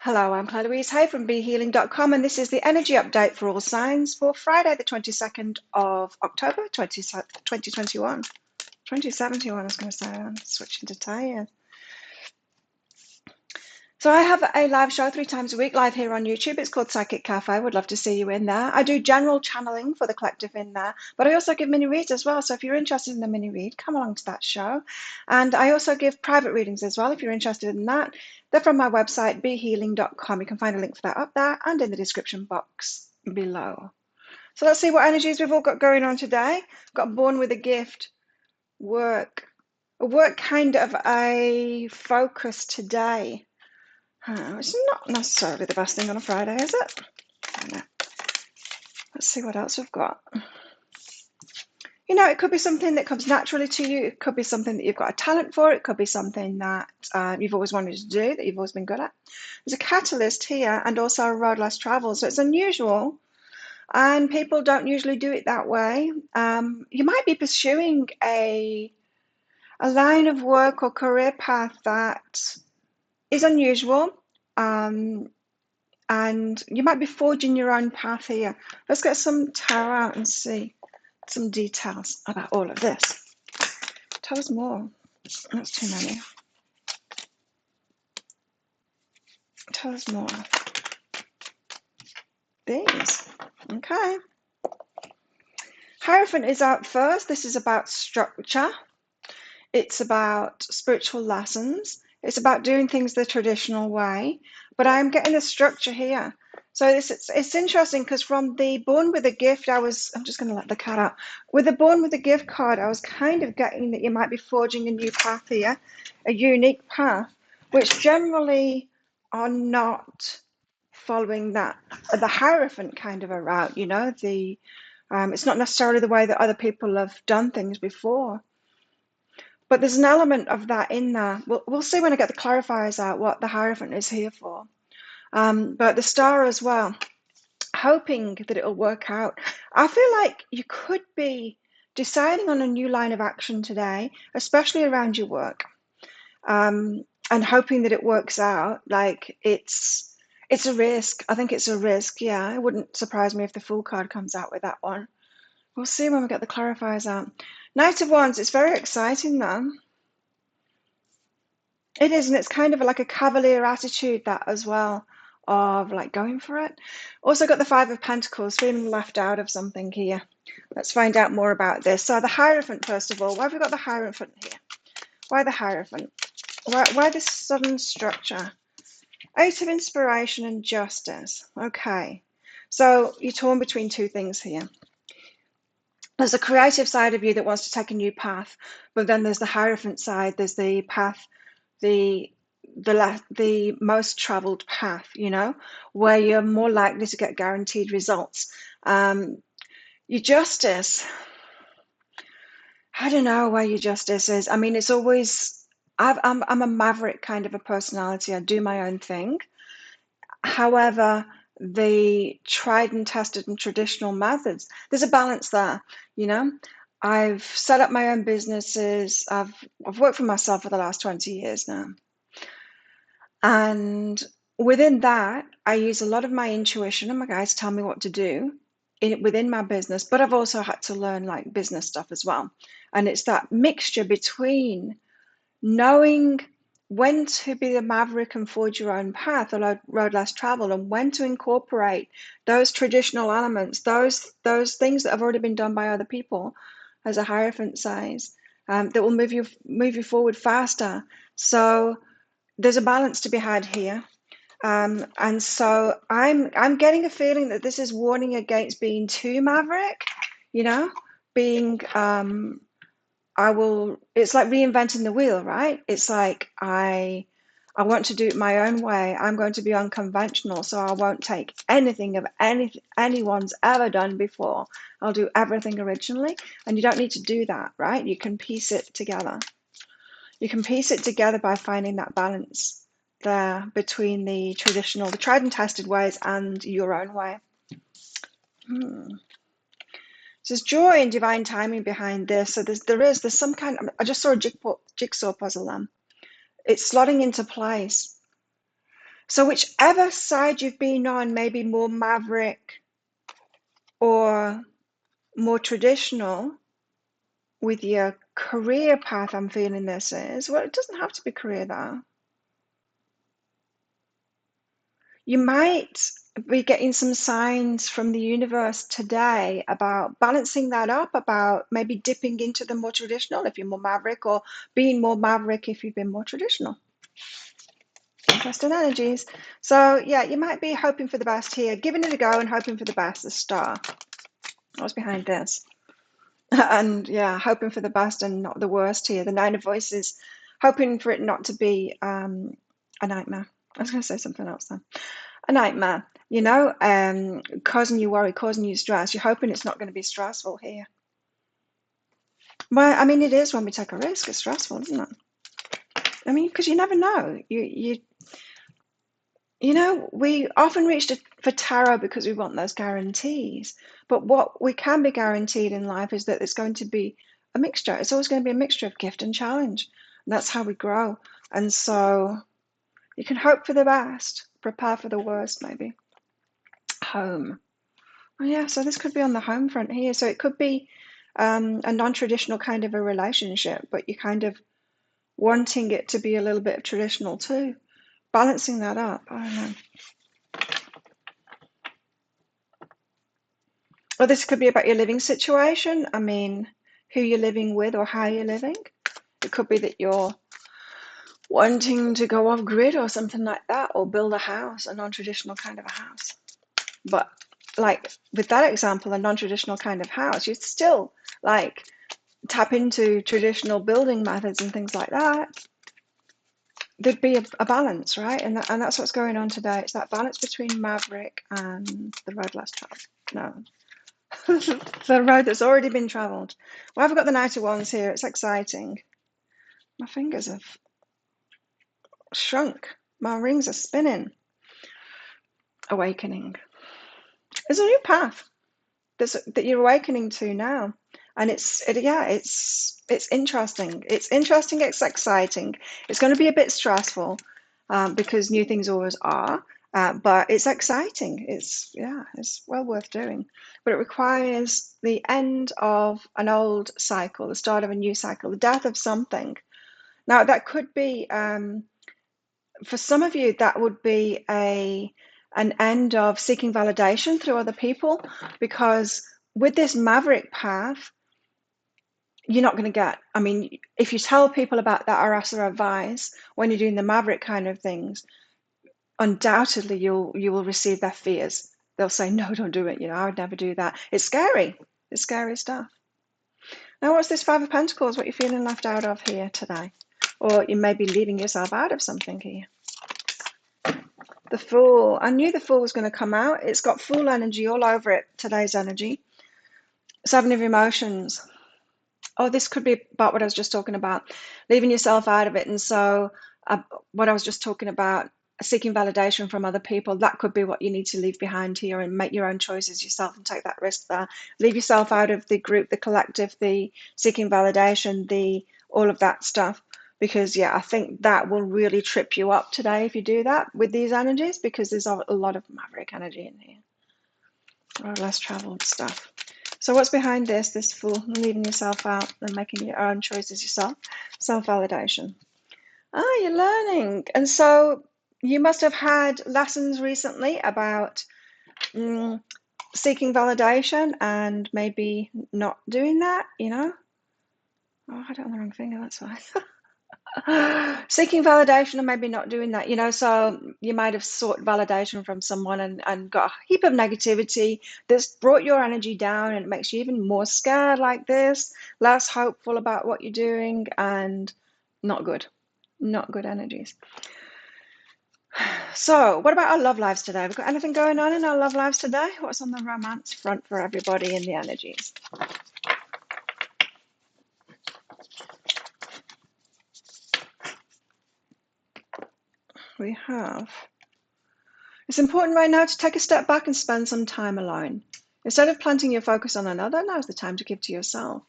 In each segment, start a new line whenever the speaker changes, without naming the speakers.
Hello, I'm Claire Louise Hay from BeHealing.com, and this is the energy update for all signs for Friday, the 22nd of October, 2021. 2071, I was going to say. I'm switching to tired. So I have a live show 3 times a week live here on YouTube. It's called Psychic Cafe. I would love to see you in there. I do general channeling for the collective in there, but I also give mini reads as well. So if you're interested in the mini read, come along to that show. And I also give private readings as well if you're interested in that. They're from my website, behealing.com. You can find a link for that up there and in the description box below. So let's see what energies we've all got going on today. Got born with a gift, work kind of a focus today. It's not necessarily the best thing on a Friday, is it? I don't know. Let's see what else we've got. You know, it could be something that comes naturally to you. It could be something that you've got a talent for. It could be something that you've always wanted to do, that you've always been good at. There's a catalyst here and also a road less traveled. So it's unusual, and people don't usually do it that way. You might be pursuing a line of work or career path that is unusual. And you might be forging your own path here. Let's get some tarot out and see some details about all of this. Tell us more. That's too many. Tell us more. These. Okay. Hierophant is out first. This is about structure. It's about spiritual lessons. It's about doing things the traditional way. But I'm getting the structure here. So it's interesting because from the Born with a Gift, I'm just going to let the cat out. With the Born with a Gift card, I was kind of getting that you might be forging a new path here, a unique path, which generally are not following the Hierophant kind of a route, you know. It's not necessarily the way that other people have done things before. But there's an element of that in there. We'll see when I get the clarifiers out what the Hierophant is here for. But the Star as well, hoping that it'll work out. I feel like you could be deciding on a new line of action today, especially around your work, and hoping that it works out. Like it's a risk. I think it's a risk. Yeah, it wouldn't surprise me if the Fool card comes out with that one. We'll see when we get the clarifiers out. Knight of Wands, it's very exciting though. It is, and it's kind of like a cavalier attitude, that as well, of like going for it. Also got the Five of Pentacles, feeling left out of something here. Let's find out more about this. So the Hierophant, first of all. Why have we got the Hierophant here? Why the Hierophant? Why this sudden structure? Eight of Inspiration and Justice. Okay. So you're torn between two things here. There's a creative side of you that wants to take a new path, but then there's the Hierophant side. There's the path, the most traveled path, you know, where you're more likely to get guaranteed results. Your Justice, I don't know where your Justice is. I mean, it's always, I'm a Maverick kind of a personality. I do my own thing. However, the tried and tested and traditional methods, there's a balance there, you know. I've set up my own businesses. I've worked for myself for the last 20 years now. And within that, I use a lot of my intuition, and my guides tell me what to do within my business, but I've also had to learn like business stuff as well. And it's that mixture between knowing when to be the Maverick and forge your own path, a road less traveled, and when to incorporate those traditional elements, those things that have already been done by other people as a Hierophant size, that will move you forward faster. So there's a balance to be had here. And so I'm getting a feeling that this is warning against being too Maverick, you know, being it's like reinventing the wheel, right? It's like I want to do it my own way. I'm going to be unconventional, so I won't take anything of anyone's ever done before. I'll do everything originally, and you don't need to do that, right? You can piece it together. You can piece it together by finding that balance there between the traditional, the tried and tested ways and your own way. So there's joy and divine timing behind this. So there's some kind of, I just saw a jigsaw puzzle then. It's slotting into place. So whichever side you've been on, maybe more Maverick or more traditional with your career path, I'm feeling this is, well, it doesn't have to be career though. You might be getting some signs from the universe today about balancing that up, about maybe dipping into the more traditional if you're more Maverick, or being more Maverick if you've been more traditional. Interesting energies. So yeah, you might be hoping for the best here, giving it a go and hoping for the best, the star. What's behind this? And yeah, hoping for the best and not the worst here. The Nine of Voices, hoping for it not to be a nightmare. I was going to say something else then. A nightmare, causing you worry, causing you stress. You're hoping it's not going to be stressful here. Well, I mean, it is when we take a risk. It's stressful, isn't it? I mean, because you never know. We often reach for tarot because we want those guarantees. But what we can be guaranteed in life is that it's going to be a mixture. It's always going to be a mixture of gift and challenge. And that's how we grow. And so you can hope for the best, prepare for the worst, maybe. Home. Oh, yeah, so this could be on the home front here. So it could be a non-traditional kind of a relationship, but you're kind of wanting it to be a little bit of traditional too. Balancing that up. I don't know. Or this could be about your living situation. I mean, who you're living with or how you're living. It could be that you're wanting to go off grid or something like that, or build a house, a non-traditional kind of a house. But like with that example, a non-traditional kind of house, you'd still like tap into traditional building methods and things like that. There'd be a balance, right? And that's what's going on today. It's that balance between Maverick and the road less traveled. No, the road that's already been traveled. Well, I've got the Knight of Wands here. It's exciting. My fingers have shrunk. My rings are spinning. Awakening. There's a new path that you're awakening to now, and it's interesting. It's interesting. It's exciting. It's going to be a bit stressful because new things always are. But it's exciting. It's well worth doing. But it requires the end of an old cycle, the start of a new cycle, the death of something. Now that could be, for some of you, that would be an end of seeking validation through other people, because with this Maverick path, you're not going to get, I mean, if you tell people about that or ask their advice when you're doing the Maverick kind of things, undoubtedly you will receive their fears. They'll say, no, don't do it. I would never do that. It's scary. It's scary stuff. Now, what's this Five of Pentacles? What you're feeling left out of here today? Or you may be leaving yourself out of something here. The Fool. I knew the Fool was going to come out. It's got Fool energy all over it, today's energy. Seven of Emotions. Oh, this could be about what I was just talking about, leaving yourself out of it. And so what I was just talking about, seeking validation from other people, that could be what you need to leave behind here and make your own choices yourself and take that risk there. Leave yourself out of the group, the collective, the seeking validation, all of that stuff. Because, yeah, I think that will really trip you up today if you do that with these energies, because there's a lot of Maverick energy in here, or less traveled stuff. So what's behind this Fool, leaving yourself out and making your own choices yourself? Self-validation. You're learning. And so you must have had lessons recently about seeking validation and maybe not doing that, Oh, I don't have the wrong finger, that's fine. Seeking validation and maybe not doing that, so you might have sought validation from someone and got a heap of negativity that's brought your energy down, and it makes you even more scared like this, less hopeful about what you're doing, and not good energies. So what about our love lives today? Have we got anything going on in our love lives today? What's on the romance front for everybody in the energies? We have, it's important right now to take a step back and spend some time alone. Instead of planting your focus on another, now's the time to give to yourself.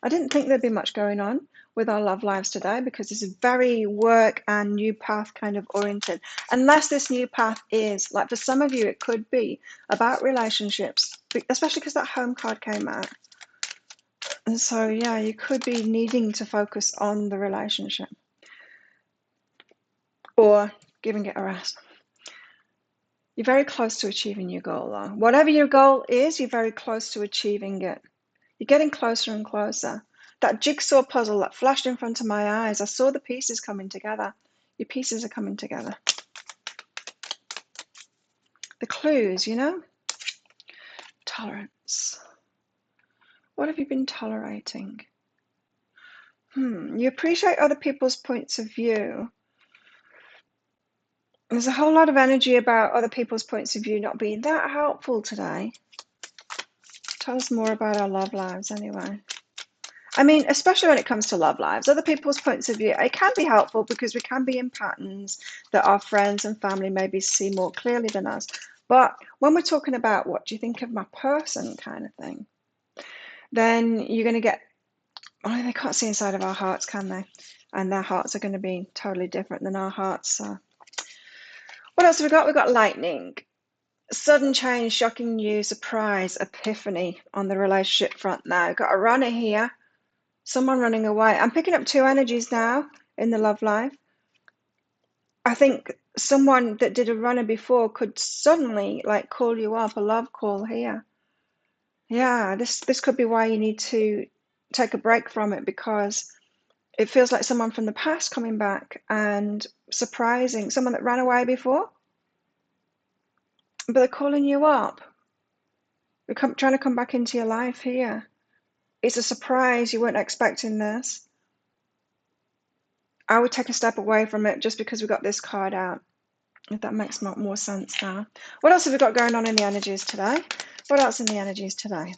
I didn't think there'd be much going on with our love lives today, because this is very work and new path kind of oriented. Unless this new path is, like for some of you, it could be about relationships, especially because that home card came out. And so, yeah, you could be needing to focus on the relationship or giving it a rest. You're very close to achieving your goal, though. Whatever your goal is, you're very close to achieving it. You're getting closer and closer. That jigsaw puzzle that flashed in front of my eyes, I saw the pieces coming together. Your pieces are coming together. The clues, you know? Tolerance. What have you been tolerating? You appreciate other people's points of view. There's a whole lot of energy about other people's points of view not being that helpful today. Tell us more about our love lives anyway. I mean, especially when it comes to love lives, other people's points of view, it can be helpful because we can be in patterns that our friends and family maybe see more clearly than us. But when we're talking about what do you think of my person kind of thing, then you're going to get, oh, they can't see inside of our hearts, can they? And their hearts are going to be totally different than our hearts. So what else have we got? We've got lightning. Sudden change, shocking news, surprise, epiphany on the relationship front now. Got a runner here. Someone running away. I'm picking up two energies now in the love life. I think someone that did a runner before could suddenly like call you up, a love call here. Yeah, this could be why you need to take a break from it, because it feels like someone from the past coming back and surprising, someone that ran away before, but they're calling you up. They're trying to come back into your life here. It's a surprise. You weren't expecting this. I would take a step away from it just because we got this card out, if that makes more sense now. What else have we got going on in the energies today? What else in the energies today?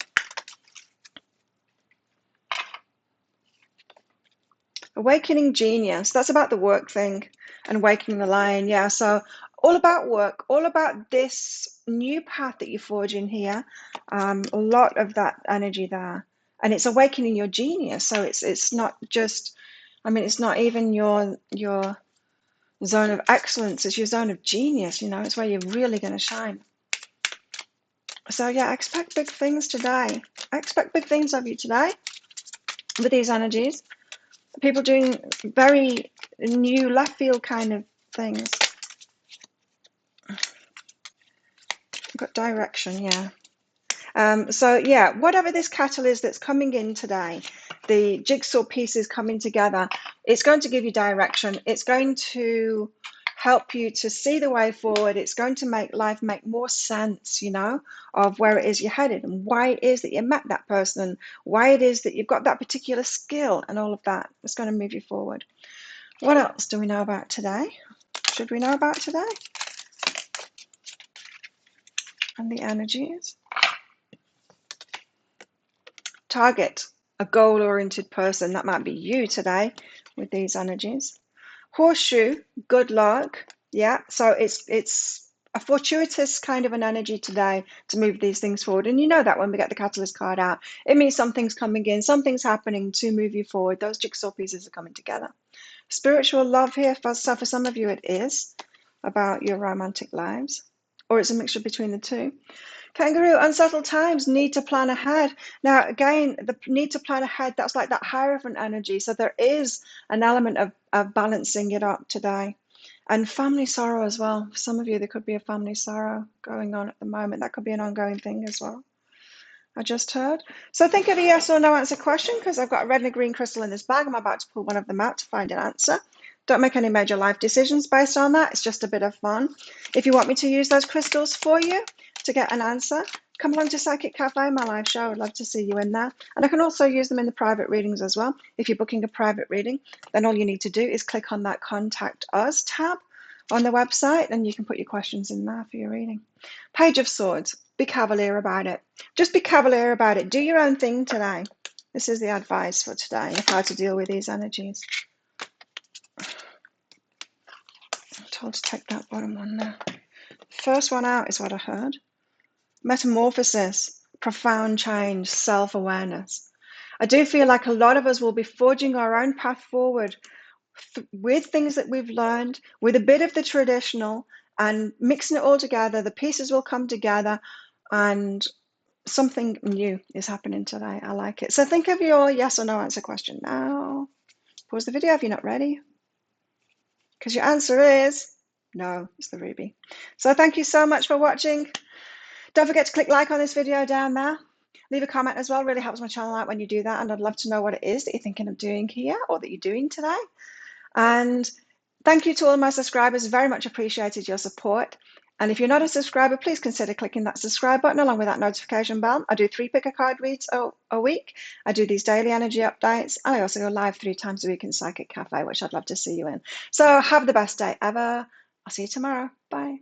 Awakening genius. That's about the work thing and awakening the lion. Yeah, so all about work, all about this new path that you're forging here. A lot of that energy there. And it's awakening your genius. So it's not just, I mean, it's not even your zone of excellence, it's your zone of genius, you know, it's where you're really going to shine. So yeah, expect big things today. I expect big things of you today with these energies. People doing very new left field kind of things. I've got direction, yeah. So yeah, whatever this catalyst that's coming in today, the jigsaw pieces coming together, it's going to give you direction. It's going to help you to see the way forward. It's going to make life make more sense, you know, of where it is you're headed and why it is that you met that person and why it is that you've got that particular skill and all of that. It's going to move you forward. What else do we know about today? Should we know about today? And the energies. Target, a goal-oriented person. That might be you today with these energies. Horseshoe, good luck. Yeah, so it's a fortuitous kind of an energy today to move these things forward. And you know that when we get the catalyst card out, it means something's coming in, something's happening to move you forward. Those jigsaw pieces are coming together. Spiritual love here, so for some of you it is about your romantic lives, or it's a mixture between the two. Kangaroo, unsettled times, need to plan ahead. Now, again, the need to plan ahead, that's like that Hierophant energy. So there is an element of balancing it up today. And family sorrow as well. For some of you, there could be a family sorrow going on at the moment. That could be an ongoing thing as well. I just heard. So think of a yes or no answer question, because I've got a red and a green crystal in this bag. I'm about to pull one of them out to find an answer. Don't make any major life decisions based on that. It's just a bit of fun. If you want me to use those crystals for you to get an answer, come along to Psychic Cafe, my live show. I'd love to see you in there. And I can also use them in the private readings as well. If you're booking a private reading, then all you need to do is click on that Contact Us tab on the website, and you can put your questions in there for your reading. Page of Swords. Be cavalier about it. Just be cavalier about it. Do your own thing today. This is the advice for today of how to deal with these energies. I'm told to take that bottom one there. First one out is what I heard. Metamorphosis, profound change, self-awareness. I do feel like a lot of us will be forging our own path forward with things that we've learned, with a bit of the traditional, and mixing it all together. The pieces will come together, and something new is happening today. I like it. So think of your yes or no answer question now. Pause the video if you're not ready, because your answer is no, it's the ruby. So thank you so much for watching. Don't forget to click like on this video down there. Leave a comment as well. Really helps my channel out when you do that, and I'd love to know what it is that you're thinking of doing here or that you're doing today. And thank you to all my subscribers. Very much appreciated your support. And if you're not a subscriber, please consider clicking that subscribe button along with that notification bell. I do 3 picker card reads a week. I do these daily energy updates. And I also go live 3 times a week in Psychic Cafe, which I'd love to see you in. So have the best day ever. I'll see you tomorrow. Bye.